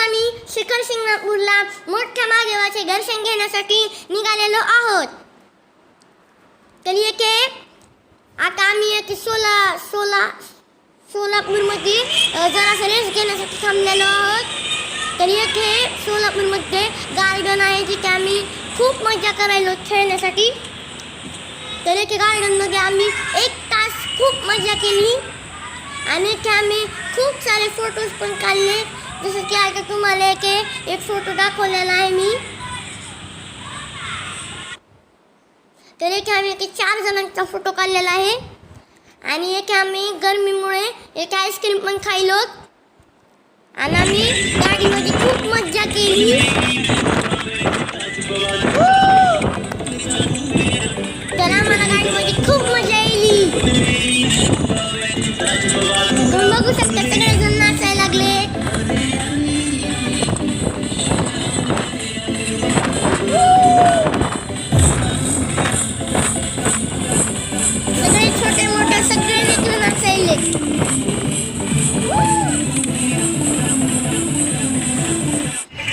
आम्ही शिखर शिंगणापूरला मोठ्या महादेवाचे दर्शन घेण्यासाठी निघालेलो आहोत. तर येथे आता आम्ही येथे सोलापूरमध्ये जरासं रेस्ट घेण्यासाठी थांबलेलो आहोत. तर येथे सोलापूरमध्ये गार्डन आहे जिथे आम्ही खूप मजा करायलो खेळण्यासाठी. तर येथे गार्डनमध्ये आम्ही 1 तास खूप मजा केली आणि इथे आम्ही खूप सारे फोटोज पण काढले. जसं की आता तुम्हाला एक फोटो दाखवलेला आहे मी. तर इथे आम्ही 4 जणांचा फोटो काढलेला आहे आणि इथे आम्ही गरमीमुळे इथे आईस्क्रीम पण खाल्लो आणि आम्ही गाडीमध्ये खूप मजा केली. तर आम्हाला गाडीमध्ये खूप मजा येईल. तुम्ही बघू शकता सगळेजण नाचायला लागले. सगळे छोटे मोठे सगळे लेकरं नाचायले.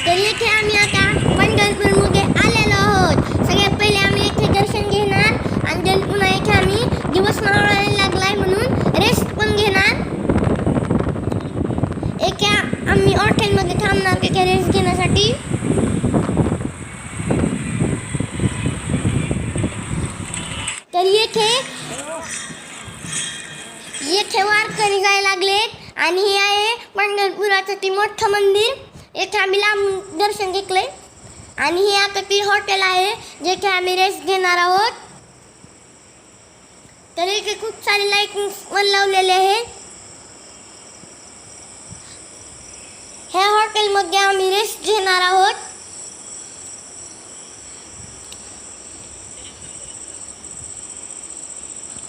तर इथे आम्ही आता पंढरपूरमध्ये आलेलो आहोत. सगळ्यात पहिले आम्ही इथे दर्शन घेणार आणि पुन्हा इथे आम्ही दिवस मावळायला लागलाय म्हणून रेस्ट पण घेणार. एका आम्ही हॉटेलमध्ये थांबणार तिथे रेस्ट घेण्यासाठी. तर येथे वारकरी जायला लागलेत आणि हे आहे पंढरपुराचं ती मोठं मंदिर. येथे आम्ही लांब दर्शन घेतलंय आणि हे आता ती हॉटेल आहे जिथे आम्ही रेस्ट घेणार आहोत. तर इथे खूप सारे लाईटिंग पण लावलेले आहेत. ह्या हॉटेलमध्ये आम्ही रेस्ट घेणार आहोत.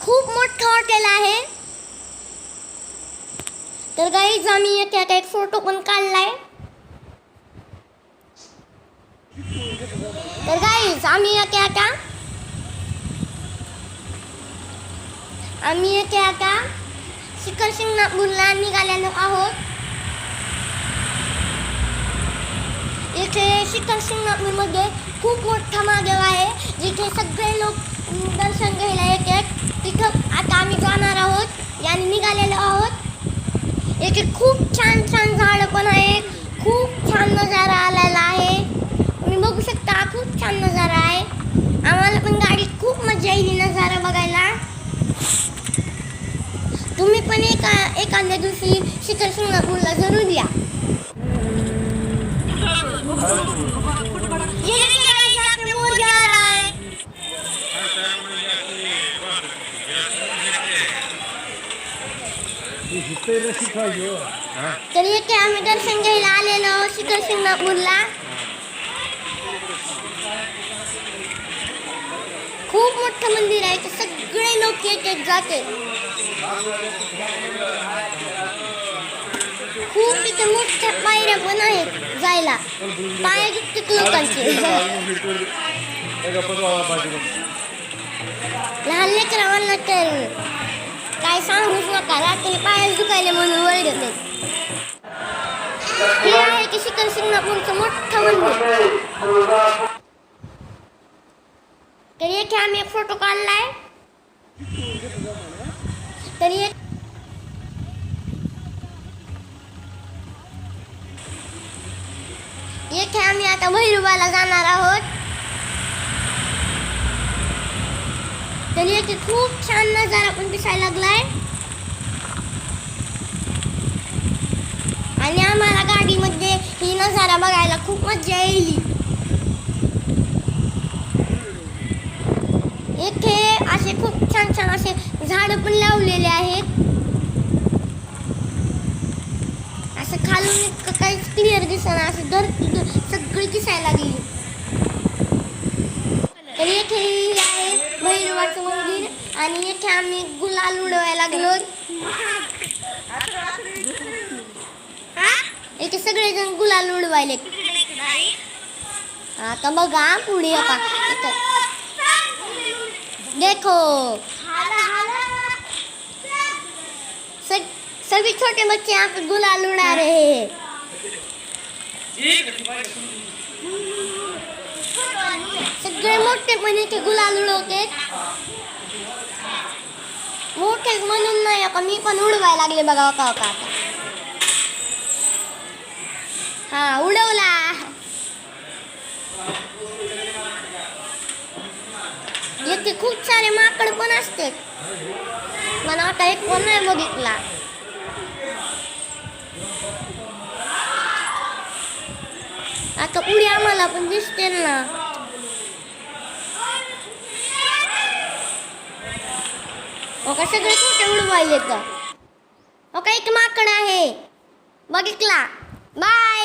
खूप मोठं हॉटेल आहे. तर गाईज आम्ही येथे आता एक फोटो पण काढलाय. तर गाईज आम्ही येथे आता शिखर शिंगणापूरला निघालेलो आहोत. इथे शिखर शिंगणापूरमध्ये खूप मोठा महादेव आहे जिथे सगळे लोक दर्शन घ्यायला येतात. तिथं आता आम्ही जाणार आहोत आणि निघालेलो आहोत. इथे खूप छान छान झाडं पण आहे. खूप छान नजारा आलेला आहे. तुम्ही बघू शकता खूप छान नजारा आहे. आम्हाला पण गाडीत खूप मजा येईल नजारा बघायला. तुम्ही पण एखाद्या दिवशी शिखर शिंगणापूरला जरूर या. तर येथे आम्ही दर्शन घ्यायला आलेलो शिखर शिंगणापूरला. खूप मोठं मंदिर आहे. तर सगळे लोक येतात जाते. खूप इथे मोठ्या पायऱ्या पण आहेत जायला. पाय दुखतात लोकांचे. लहान लेकरांना तर काय सांगूच नका. रात्री पाय दुखायले म्हणून ओरडते. हे आहे की शिखर शिंगणापूरचं मोठं मंदिर. तर येथे आम्ही एक फोटो काढलाय. तर येथे आम्ही आता भैरवाला जाणार आहोत. तर येथे खूप छान नजारा पण दिसायला लागलाय आणि आम्हाला गाडीमध्ये ही नजारा बघायला खूप मजा येईल. येथे असे खूप छान छान असे झाडं पण लावलेले आहेत. असं खालून इतकं काहीच क्लिअर दिसणार. असं धरती सगळी दिसायला लागली. तर येथे आहे भैरवाचं मंदिर आणि येथे आम्ही गुलाल उडवायला लागलो. इथे सगळेजण गुलाल उडवायले. आता बघा पुढे आता देखो सभी छोटे बच्चे यहाँ पे गुलाल उड़ा रहे हैं. सगळे मोठे म्हणे की गुलाल उडवते. मोठे म्हणून नाही का मी पण उडवायला लागले बघा का आता. हा उडवला. इथे खूप सारे माकड पण असते. मला आता एक पण नाही बघितला. आता उडी आम्हाला पण दिसते ना. ओका सगळे छोटे उडवायला येतं. ओका एक माकड आहे बघितला. बाय.